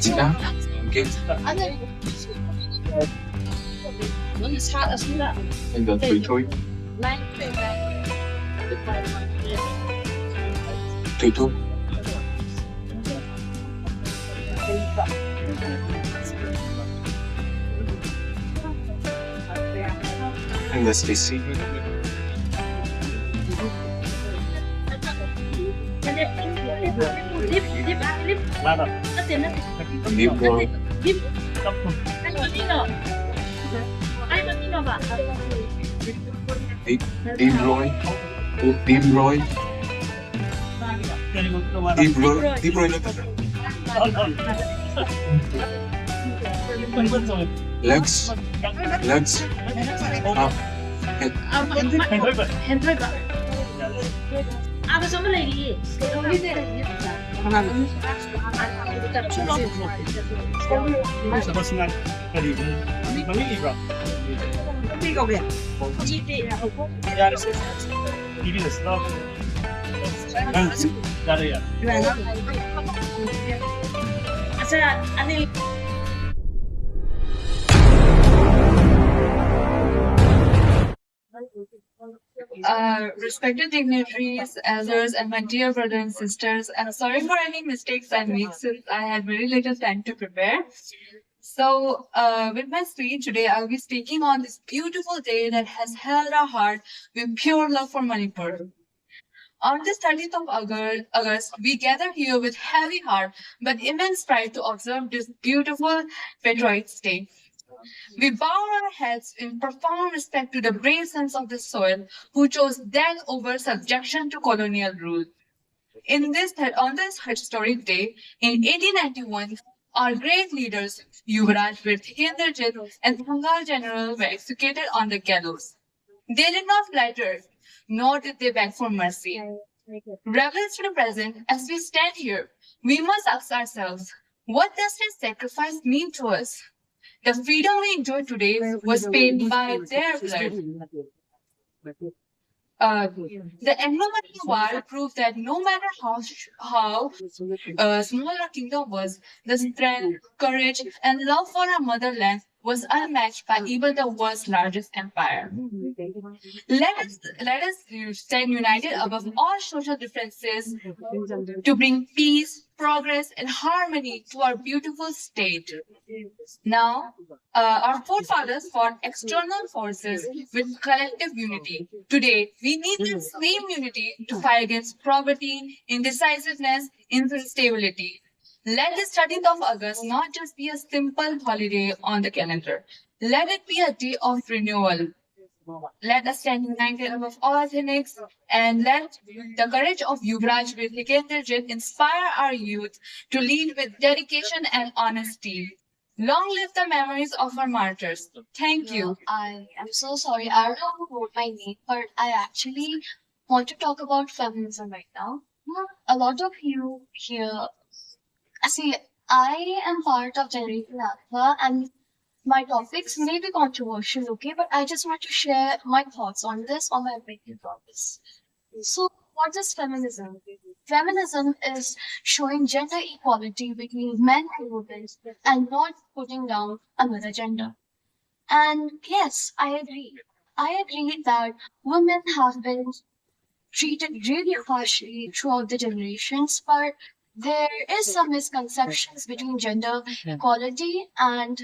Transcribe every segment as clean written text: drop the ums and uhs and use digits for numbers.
Sila? Okay. And then Toy. Toy. And the Stacy. Deep Roy. Deep Roy. Deep Roy. Deep Roy. Deep Roy. Legs. Legs. Up. Head. Respected dignitaries, elders, and my dear brothers and sisters, I'm sorry for any mistakes I made since I had very little time to prepare. So, with my speech today, I'll be speaking on this beautiful day that has held our heart with pure love for Manipur. On this 30th of August, we gather here with heavy heart but immense pride to observe this beautiful patriotic day. We bow our heads in profound respect to the brave sons of the soil who chose death over subjection to colonial rule. On this historic day, in 1891, our great leaders, Yuvraj Bir Thikendrajit and Bengal General, were executed on the gallows. They did not flatter, nor did they beg for mercy. Rebels to the present, as we stand here, we must ask ourselves, what does this sacrifice mean to us? The freedom we enjoy today was paid by their blood. The Anglo-Maratha War proved that no matter how small our kingdom was, the strength, courage, and love for our motherland was unmatched by even the world's largest empire. Let us stand united above all social differences to bring peace, progress, and harmony to our beautiful state. Now, our forefathers fought external forces with collective unity. Today, we need that same unity to fight against poverty, indecisiveness, instability. Let this 30th of August not just be a simple holiday on the calendar. Let it be a day of renewal. Let us stand united above all cynics and let the courage of Yuvraj Bir Thikendrajit inspire our youth to lead with dedication and honesty. Long live the memories of our martyrs. Thank you. I am so sorry. I don't know who wrote my name, but I actually want to talk about feminism right now. A lot of you here, see, I am part of Generation Alpha, and my topics may be controversial, okay, but I just want to share my thoughts on this, or my opinions on this. So, what is feminism? Feminism is showing gender equality between men and women and not putting down another gender. And yes, I agree. I agree that women have been treated really harshly throughout the generations, but there is some misconceptions between gender equality and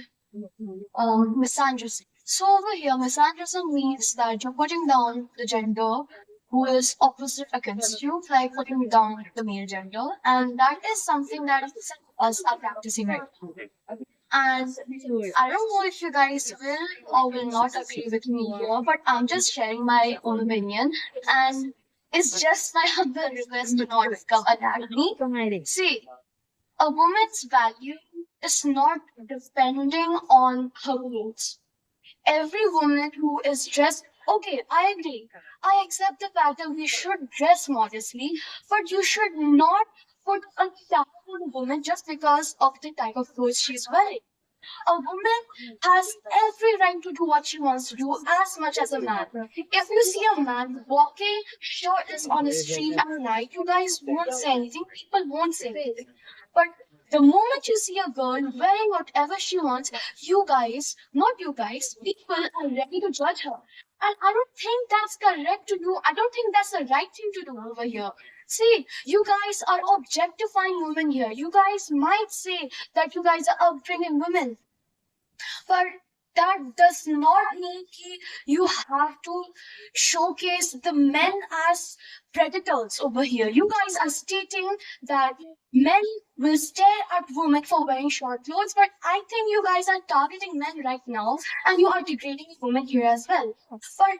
misandry. So over here, misandry means that you're putting down the gender who is opposite against you, like putting down the male gender, and that is something that us are practicing right now. And I don't know if you guys will or will not agree with me here, but I'm just sharing my own opinion, and it's just my humble request to not come attack me. See, a woman's value is not depending on her clothes. Every woman who is dressed, okay, I agree. I accept the fact that we should dress modestly, but you should not put a tag on a woman just because of the type of clothes she's wearing. A woman has every right to do what she wants to do as much as a man. If you see a man walking shirtless on the street at night, you guys won't say anything, people won't say anything. But The moment you see a girl wearing whatever she wants, you guys, not you guys, people are ready to judge her. And I don't think that's correct to do. I don't think that's the right thing to do over here. See, you guys are objectifying women here. You guys might say that you guys are upbringing women, but that does not mean कि you have to showcase the men as predators over here. You guys are stating that men will stare at women for wearing short clothes, but I think you guys are targeting men right now and you are degrading women here as well. But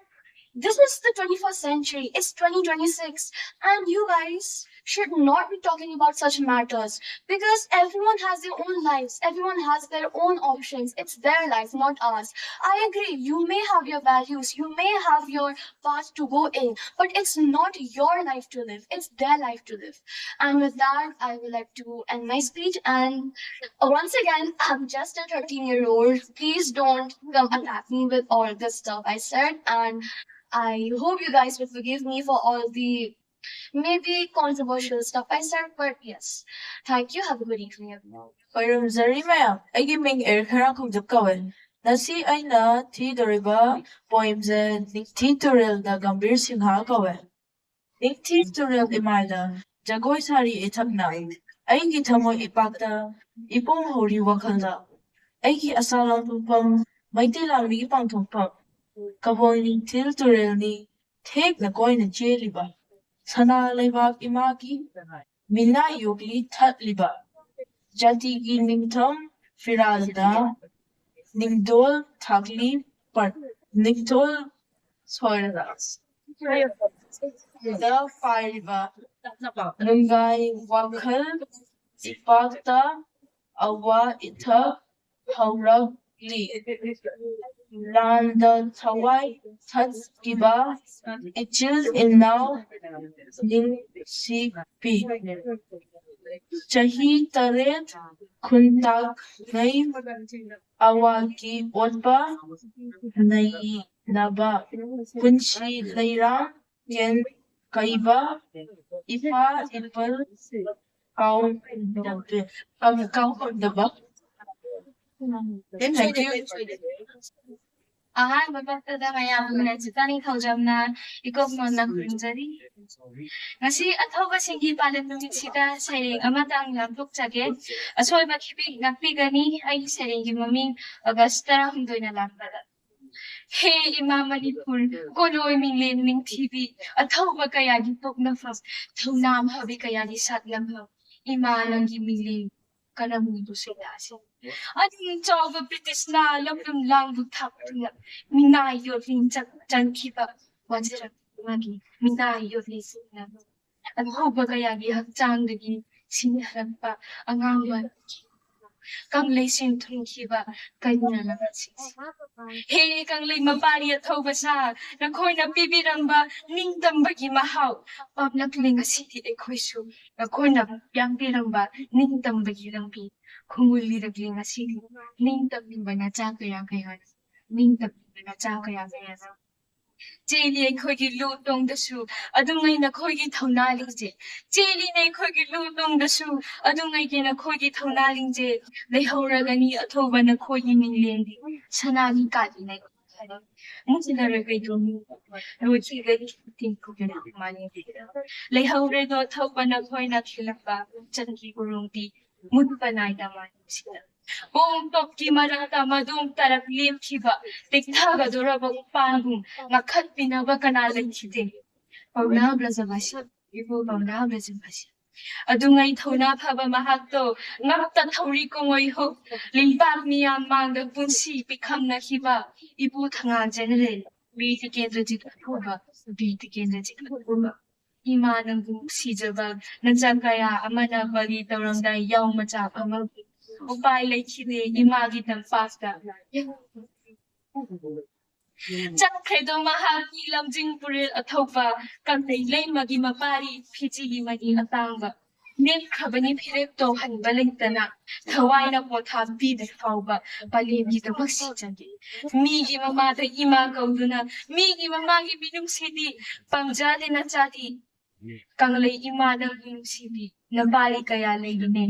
this is the 21st century, it's 2026, and you guys should not be talking about such matters because everyone has their own lives, everyone has their own options. It's their life, not ours. I agree, you may have your values, you may have your path to go in, but it's not your life to live, it's their life to live. And with that, I would like to end my speech. And once again, I'm just a 13-year-old. Please don't come attack me with all this stuff I said. And I hope you guys will forgive me for all the maybe controversial stuff I said, but yes. Thank you. Have a good evening, everyone. Khairamzari ma'am, ꯑꯩꯒꯤ ꯃꯤꯡ ꯑꯦꯔꯤꯈꯔꯥ ꯈꯣꯡꯖꯞ ꯀꯧꯋꯦ. ꯉꯁꯤ ꯑꯩꯅ ꯊꯤꯗꯣꯔꯤꯕ ꯄꯣꯏꯝꯁꯦ ꯅꯤꯡꯊꯤ ꯇꯨꯔꯦꯜꯗ ꯒꯝꯚꯤꯔ ꯁꯤꯡꯍ ꯀꯧꯋꯦ. ꯅꯤꯡꯊꯤ ꯇꯨꯔꯦꯜ ꯏꯃꯥꯏꯗ ꯖꯒꯣꯏ ꯁꯥꯔꯤ ꯏꯊꯛꯅ ꯑꯩꯒꯤ ꯊꯃꯣꯏ ꯏꯄꯥꯛꯇ ꯏꯄꯣꯝ ꯍꯧꯔꯤ ꯋꯥꯈꯜꯗ ꯑꯩꯒꯤ ꯑꯁꯥ ꯂꯥꯡꯊꯣꯛꯐꯝ ꯃꯩꯇꯩ ꯂꯥꯟꯃꯤꯒꯤ ꯄꯥꯡꯊꯣꯛꯐꯝ ꯀꯕꯣꯏ ꯅꯤꯡꯊꯤꯜ ꯇꯨꯔꯦꯜꯅꯤ ꯊꯦꯛꯅ ꯀꯣꯏꯅ ꯆꯦꯜꯂꯤꯕ ꯁꯅꯥ ꯂꯩꯕꯥꯛ ꯏꯃꯥꯒꯤ ꯃꯤꯅꯥꯏ ꯌꯣꯛꯂꯤ ꯊꯠꯂꯤꯕ ꯖꯥꯇꯤꯒꯤ ꯅꯤꯡꯊꯝ ꯐꯤꯔꯥꯜꯗ ꯅꯤꯡꯗꯣꯜ ꯊꯥꯛꯂꯤ ꯅꯤꯡꯊꯣꯜ ꯁꯣꯏꯔꯒ ꯗ ꯄꯥꯏꯔꯤꯕ ꯅꯨꯡꯒꯥꯏ ꯋꯥꯈꯜ ꯏꯄꯥꯛꯇ ꯑꯋꯥ ꯏꯊꯛ ꯍꯧꯔꯛꯂꯤ ꯂꯥꯟꯗ ꯊꯋꯥꯏ ꯊꯠꯈꯤꯕ ꯏꯆꯤꯜ ꯏꯅꯥꯎ ꯅꯤꯡꯁꯤꯡꯕꯤ ꯆꯍꯤ 8 ꯈꯨꯟꯇꯥꯛꯉꯩ ꯑꯋꯥꯒꯤ ꯑꯣꯠꯄ ꯅꯩꯅꯕ ꯄꯨꯟꯁꯤ ꯂꯩꯔꯥꯡ ꯌꯦꯟ ꯀꯩꯕ ꯏꯄꯥ ꯏꯄꯜ ꯀꯥꯎꯍꯟꯗꯕ. Thank you. ꯑꯍꯥꯟꯕꯃꯛꯇꯗ ꯃꯌꯥꯝꯕꯨ ꯅꯦꯟꯁꯤꯇꯥꯅꯤ ꯊꯧꯖꯝꯅ ꯏꯀꯣꯛꯃꯣꯟꯅ ꯈꯨꯔꯨꯝꯖꯔꯤ. ꯉꯁꯤ ꯑꯊꯧꯕꯁꯤꯡꯒꯤ ꯄꯥꯂꯟ ꯅꯨꯃꯤꯠꯁꯤꯗ ꯁꯩꯔꯦꯡ ꯑꯃꯇꯪ ꯂꯥꯡꯊꯣꯛꯆꯒꯦ. ꯑꯁꯣꯏꯕ ꯉꯥꯛꯄꯤꯒꯅꯤ. ꯑꯩꯒꯤ ꯁꯩꯔꯦꯡꯒꯤ ꯃꯃꯤꯡ ꯑꯣꯒꯁ 12ꯅ ꯂꯥꯛꯄꯗ. ꯍꯦ ꯏꯃꯥ ꯃꯅꯤꯄꯨꯔ ꯀꯣꯂꯣꯏ ꯃꯤꯡꯂꯦꯟ ꯅꯤꯡꯊꯤꯕꯤ ꯑꯊꯧꯕ ꯀꯌꯥꯒꯤ ꯄꯣꯛꯅꯐꯝ ꯊꯧꯅꯥꯝ ꯍꯥꯕꯤ ꯀꯌꯥꯒꯤ ꯁꯥꯠꯂꯝꯐꯝ ꯏꯃꯥ ꯅꯪꯒꯤ ꯃꯤꯡꯂꯦꯟ ꯀꯔꯝꯕꯨ ꯁꯩꯗꯥꯁꯤ ꯑꯗꯨꯝ ꯆꯥꯎꯕ ꯕ꯭ꯔꯤꯇꯤꯁꯅ ꯂꯝꯗꯨꯝ ꯂꯥꯡꯕꯨ ꯊꯥꯛꯇꯨꯅ ꯃꯤꯅꯥꯏ ꯌꯣꯠꯂꯤ ꯆꯟꯈꯤꯕ ꯋꯥꯖꯔꯛ ꯑꯃꯒꯤ ꯃꯤꯅꯥꯏ ꯌꯣꯠꯂꯤ ꯁꯤꯡꯅꯕ ꯑꯊꯧꯕ ꯀꯌꯥꯒꯤ ꯍꯛꯆꯥꯡꯗꯒꯤ ꯁꯤꯟꯅꯔꯛꯄ ꯑꯉꯥꯡꯕ ꯀꯪꯂꯩꯁꯤꯡ ꯊꯨꯡꯈꯤꯕ ꯀꯩꯅꯥꯁꯤꯡꯁꯤ ꯍꯦ ꯀꯪꯂꯩ ꯃꯄꯥꯔꯤ ꯑꯊꯧꯕ ꯁꯥ ꯅꯈꯣꯏꯅ ꯄꯤꯕꯤꯔꯝꯕ ꯅꯤꯡꯇꯝꯕꯒꯤ ꯃꯍꯥꯎ ꯄꯥꯝꯂꯛꯂꯤ ꯉꯁꯤꯗꯤ ꯑꯩꯈꯣꯏꯁꯨ ꯅꯈꯣꯏꯅ ꯌꯥꯡꯕꯤꯔꯝꯕ ꯅꯤꯡꯇꯝꯕꯒꯤ ꯂꯝꯕꯤ ꯈꯣꯡꯒꯨꯜꯂꯤꯔꯛꯂꯤ ꯉꯁꯤꯗꯤ ꯅꯤꯡꯇꯝꯅꯤꯡꯕ ꯅꯆꯥ ꯀꯌꯥ ꯀꯌꯥꯅ ꯅꯤꯡꯇꯝꯅꯤꯡꯕ ꯅꯆꯥ ꯀꯌꯥ ꯀꯌꯥꯅ ꯆꯦꯜꯂꯤ ꯑꯩꯈꯣꯏꯒꯤ ꯂꯨ ꯇꯣꯡꯗꯁꯨ ꯑꯗꯨꯉꯩ ꯅꯈꯣꯏꯒꯤ ꯊꯧꯅꯥ ꯂꯤꯡꯖꯦꯜ ꯆꯦꯜꯂꯤꯅꯦ ꯑꯩꯈꯣꯏꯒꯤ ꯂꯨ ꯇꯣꯡꯗꯁꯨ ꯑꯗꯨꯉꯩꯒꯤ ꯅꯈꯣꯏꯒꯤ ꯊꯧꯅꯥ ꯂꯤꯡꯖꯦꯜ ꯂꯩꯍꯧꯔꯒꯅꯤ ꯑꯊꯧꯕ ꯅꯈꯣꯏꯒꯤ ꯃꯤꯡꯂꯦꯟꯗꯤ ꯁꯅꯥꯒꯤ ꯀꯥꯂꯤꯅ ꯃꯨꯠꯂꯔꯒꯩꯗꯣ ꯂꯣꯏꯈꯤꯒꯅꯤ ꯇꯤꯡꯊꯣꯛꯇꯨꯅ ꯃꯥꯂꯦꯝꯁꯤꯗ ꯂꯩꯍꯧꯔꯦꯗꯣ ꯑꯊꯧꯕ ꯅꯈꯣꯏꯅ ꯈꯤꯜꯂꯛꯄ ꯆꯟꯒꯤ ꯎꯔꯣꯡꯗꯤ ꯃꯨꯠꯄ ꯅꯥꯏꯗ ꯃꯥꯂꯦꯝꯁꯤꯗ ꯄꯣꯡ ꯇꯣꯞꯀꯤ ꯃꯔꯛꯇ ꯃꯗꯨꯝ ꯇꯔꯛ ꯂꯦꯞꯈꯤꯕ ꯇꯦꯛꯊꯒꯗꯣꯔꯕ ꯎꯄꯥꯟꯒꯨꯝ ꯉꯥꯛꯈꯠꯄꯤꯅꯕ ꯀꯅꯥ ꯂꯩꯈꯤꯗꯦ ꯄꯥꯎꯅꯥ ꯕ꯭ꯔꯖꯕꯥꯁꯤ ꯏꯕꯨ ꯄꯥꯎꯅꯥ ꯕ꯭ꯔꯖꯕꯥꯁꯤ ꯑꯗꯨꯉꯩ ꯊꯧꯅꯥ ꯐꯕ ꯃꯍꯥꯛꯇꯣ ꯉꯛꯇ ꯊꯧꯔꯤ ꯀꯣꯡꯉꯩ ꯍꯨꯛ ꯂꯤꯡꯄꯥꯛ ꯃꯤꯌꯥꯝ ꯃꯥꯡꯗ ꯄꯨꯟꯁꯤ ꯄꯤꯈꯝꯅꯈꯤꯕ ꯏꯕꯨ ꯊꯉꯥꯟ ꯖꯦꯅꯔꯦꯜ ꯕꯤꯔ ꯇꯤꯀꯦꯟꯗ꯭ꯔꯖꯤꯠ ꯑꯐꯨꯕ ꯕꯤꯔ ꯇꯤꯀꯦꯟꯗ꯭ꯔꯖꯤꯠ ꯑꯐꯨꯕ ꯏꯃꯥ ꯅꯪꯕꯨ ꯅꯨꯡꯁꯤꯖꯕ ꯅꯆꯥ ꯀꯌꯥ ꯑꯃꯅ ꯕꯂꯤ ꯇꯧꯔꯝꯗꯥꯏ ꯌꯥꯎ ꯃꯆꯥ ꯑꯃꯒꯤ ꯎꯄꯥꯏ ꯂꯩꯈꯤꯗꯦ ꯏꯃꯥꯒꯤ ꯇꯝꯄꯥꯛꯇ ꯆꯠꯈ꯭ꯔꯦꯗꯣ ꯃꯍꯥꯛꯀꯤ ꯂꯝꯖꯤꯡ ꯄꯨꯔꯦꯜ ꯑꯊꯧꯕ ꯀꯪꯂꯩ ꯂꯩꯃꯒꯤ ꯃꯄꯥꯔꯤ ꯐꯤꯖꯤꯒꯤ ꯃꯅꯤ ꯑꯇꯥꯡꯕ ꯅꯦꯛꯈ꯭ꯔꯕꯅꯤ ꯐꯤꯔꯦꯞꯇꯣ ꯍꯟꯕ ꯂꯩꯇꯅ ꯊꯋꯥꯏꯅ ꯄꯣꯊꯥ ꯄꯤꯗ꯭ꯔꯤ ꯐꯥꯎꯕ ꯄꯂꯦꯝꯒꯤꯗꯃꯛ ꯁꯤꯖꯒꯦ ꯃꯤꯒꯤ ꯃꯃꯥꯗ ꯏꯃꯥ ꯀꯧꯗꯨꯅ ꯃꯤꯒꯤ ꯃꯃꯥꯒꯤ ꯃꯤꯅꯨꯡꯁꯤꯗꯤ ꯄꯥꯝꯖꯗꯦ ꯅꯆꯥꯗꯤ ꯀꯪꯂꯩ ꯏꯃꯥ ꯅꯪꯕꯨ ꯅꯨꯡꯁꯤꯕꯤ ꯅꯄꯥꯔꯤ ꯀꯌꯥ ꯂꯩꯔꯤꯅꯦ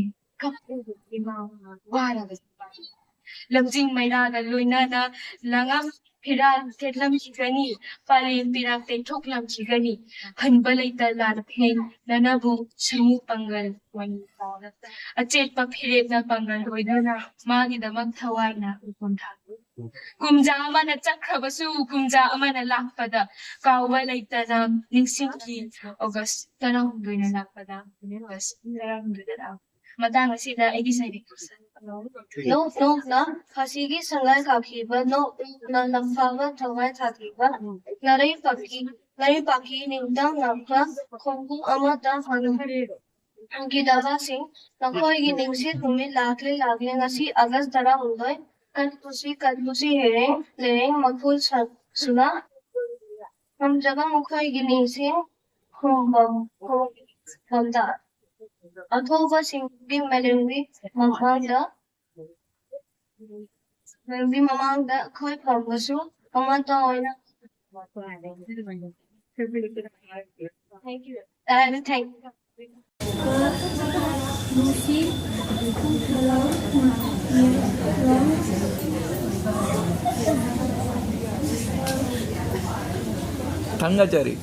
ꯂꯝꯖꯤꯡ ꯃꯩꯔꯥꯗ ꯂꯣꯏꯅꯅ ꯂꯉꯝ ꯐꯤꯔꯥꯜ ꯊꯦꯠꯂꯝꯈꯤꯒꯅꯤ ꯄꯥꯂꯦꯝ ꯄꯤꯔꯥꯡ ꯇꯩꯊꯣꯛꯂꯝꯈꯤꯒꯅꯤ ꯍꯟꯕ ꯂꯩꯇ ꯂꯥꯟꯐꯦꯟ ꯅꯅꯕꯨ ꯁꯃꯨ ꯄꯥꯡꯒꯜ ꯑꯆꯦꯠꯄ ꯐꯤꯔꯦꯞꯅ ꯄꯥꯡꯒꯜ ꯑꯣꯏꯗꯨꯅ ꯃꯥꯒꯤꯗꯃꯛ ꯊꯋꯥꯏꯅ ꯀꯨꯝꯖꯥ ꯑꯃꯅ ꯆꯠꯈ꯭ꯔꯕꯁꯨ ꯀꯨꯝꯖꯥ ꯑꯃꯅ ꯂꯥꯛꯄꯗ ꯀꯥꯎꯕ ꯂꯩꯇꯅ ꯅꯤꯡꯁꯤꯡꯈꯤ ꯑꯣꯒꯁ 16ꯅ ꯂꯥꯛꯄꯗ ꯑꯣꯒꯁ 16ꯗ ꯂꯥꯛꯄ ꯃꯇꯥꯡ ꯑꯁꯤꯗ ꯑꯩꯒꯤ ꯁꯩꯔꯦꯡ ꯅꯣꯛꯅ ꯐꯥꯁꯤꯒꯤ ꯁꯉꯥꯏ ꯀꯥꯈꯤꯕ ꯅꯣꯛꯅ ꯂꯝꯐꯥꯕ ꯊꯋꯥꯏ ꯊꯥꯈꯤꯕ ꯅꯔꯩ ꯄꯥꯛꯈꯤ ꯅꯤꯡꯇꯝꯅꯕ ꯈꯣꯡꯕꯨꯝ ꯑꯃꯗ ꯍꯟꯈꯤꯗꯕꯁꯤꯡ ꯅꯈꯣꯏꯒꯤ ꯅꯤꯡꯁꯤꯡ ꯅꯨꯃꯤꯠ ꯂꯥꯛꯂꯦ ꯉꯁꯤ ꯑꯥꯒꯁ 16 ꯀꯟꯄꯨꯁꯤ ꯂꯩꯔꯦꯡ ꯃꯈꯨꯜ ꯁꯨꯅ ꯉꯝꯖꯕ ꯃꯈꯣꯏꯒꯤ ꯅꯤꯡꯁꯤꯡ ꯈꯣꯡꯕꯝꯗ ꯑꯊꯧꯕꯁꯤꯡꯒꯤ ꯃꯥꯂꯦꯝꯒꯤ ꯃꯃꯥꯡꯗ ꯑꯩꯈꯣꯏ ꯐꯥꯎꯕꯁꯨ ꯑꯃꯠꯇ ꯑꯣꯏꯅ Thank you. Thangachaari.